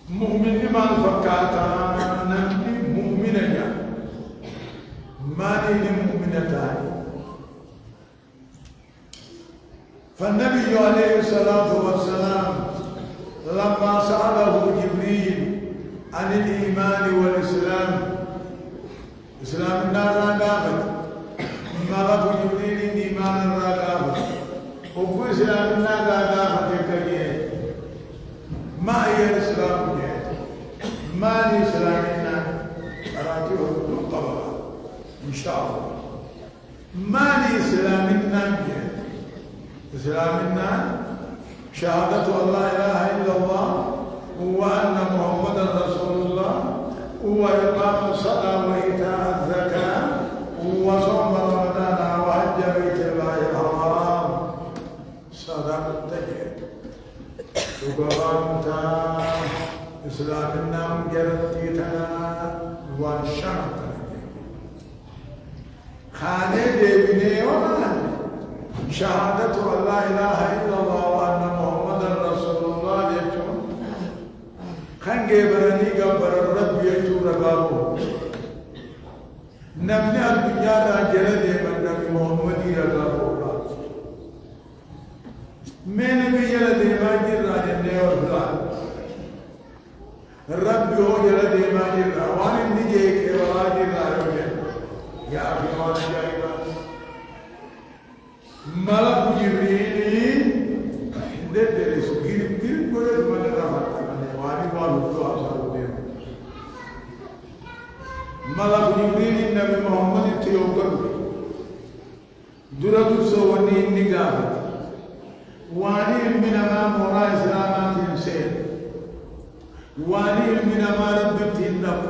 مؤمن ما الفكاتا نمني مؤمنا ماني مؤمنتان. فالنبي عليه الصلاة والسلام لما سأله جبريل عن الإيمان والإسلام، إسلام النار راقابت ملك جبريل إيمان راقابت وفي إسلام النار راقابت كيه ما هي الإسلام جيه ما الإسلام النار أراكيه الطبع إن شاء الله ما الإسلام النار جيه إسلامنا شهادة أن لا إله إلا الله وأن محمدا رسول الله وإقام الصلاة وإيتاء الزكاة وصوم رمضان وحج بيت الله الحرام. صدقت وقرأت إسلامنا مجرتنا وانشرت خالد بن ومان شهادة أن لا إله إلا الله وأن محمدا رسول الله يجون خان جبرني قبر الرب يجون رقابه نمني الدنيا راجل من نبي محمد رقابه من نبي جل ما جرى جنة وفلان الرب هو جل ما جرى وان نجيك ولا جرى يا أخي ما جايبا ملك جبريل درس غير بره من رفعت واني والو أصحابه ملك جبريل النبي محمد تيوكر درس سواني نجاب واني من ما مورا إسلامات إنسان واني من ما رب تندب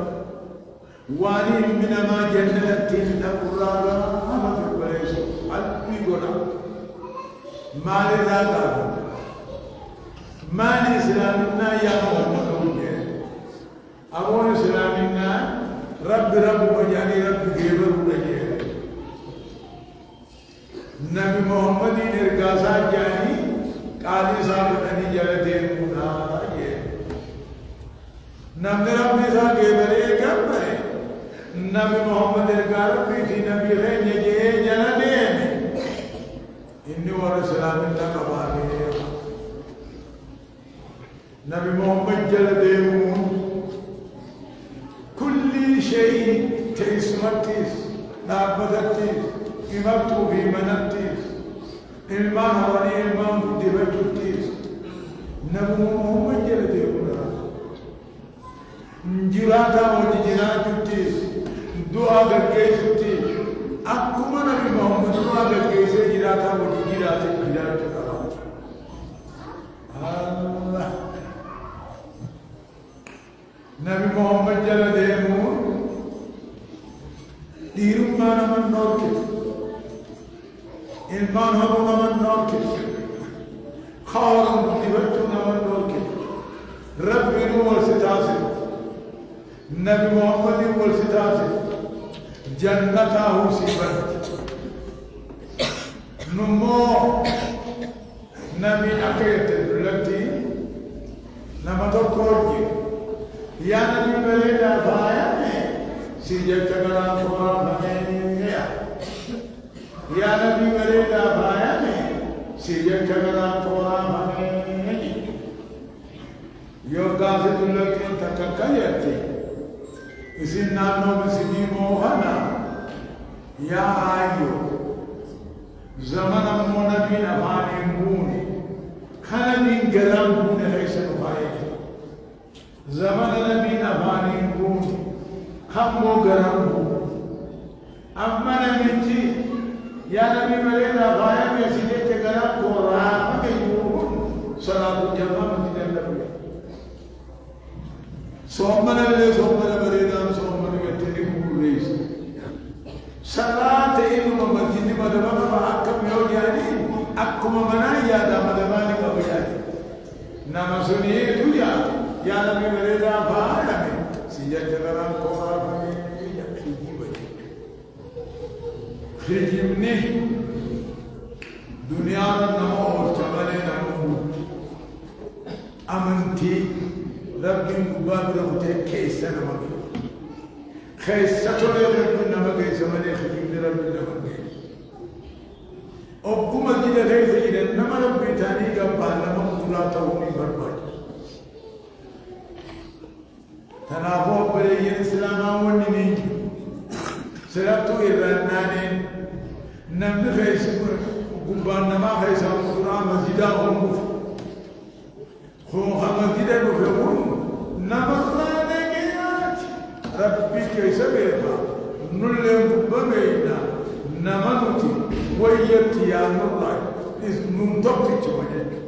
واني من ما جنة تندب راغا أما تبرز ألبي غدا مال راغا مال إسلامنا يا محمد أبو إسلامنا رب وجاني رب جبر وجه نبي محمد إرقاسا جاني قالي صاحب أني جلدين منا نبي رب إسا جبر كبر نبي محمد إرقاسا بيتي نبي رين يجي جلدين إني ورسلامنا قبالي نبي محمد جلدين كل شيء تسمتيس نابدتيس إمامتو في منتيس إلمان هواني إلمان دبتوتيس نبي محمد جلدين جراتا وجراتوتيس دعاء بالكيسوتيس أكما نبي محمد دعاء بالكيس جراتا وجراتوتيس الله نبي محمد جلدين ديرم ما نمن نورك إلمان هو نمن نورك خارم دبتو نمن نورك ربي نور ستاسي نبي محمد نور ستاسي جنته سيبت نمو نبي أكيد لكتي نما تقولي يا نبي بليدا فايا سيجت كنا فورا بنيا يا نبي بليدا فايا سيجت كنا فورا بنيا يوكا في دلوقتي تككيتي إذن نانو بسني موهنا يا آيو زمن مو نبي نفاني موني خنا من جرام موني ليس نفايا زمان نبي نفاني موني خمو جرام أما نبيتي يا نبي مرينا فايا بيسيدي جرام قرآن كيوم صلاة الجماعة من النبي سومنا اللي سومنا مرينا سومنا كتير موليس صلاة إلهم مسجد مدرسة فأكم يوم يعني أكم منا يا دام دماني كبيرة نما سنيه تويا يا نبي مرينا فايا سيجت جرام قرآن خجمني دنيا نمو ورتمني نمو أمنتي ربي مبابر متى كيسة نمك كيسة تولي ربي نمك كيسة مني خبيب ربي نمك أبوما كده كيسة كده نما ربي تاني كبار نما مطلع توني برباد تنافو بري الإسلام أولي نيجي سلطو إيرانانين نمد خيسة قبان نما خيسة مطلع مسجدا هم خوخا مسجدا نفهمون نمطلع نكيات ربي كيسة بيبا نلهم بمينا نمدتي ويتي يا نورا نمتقتي جمجك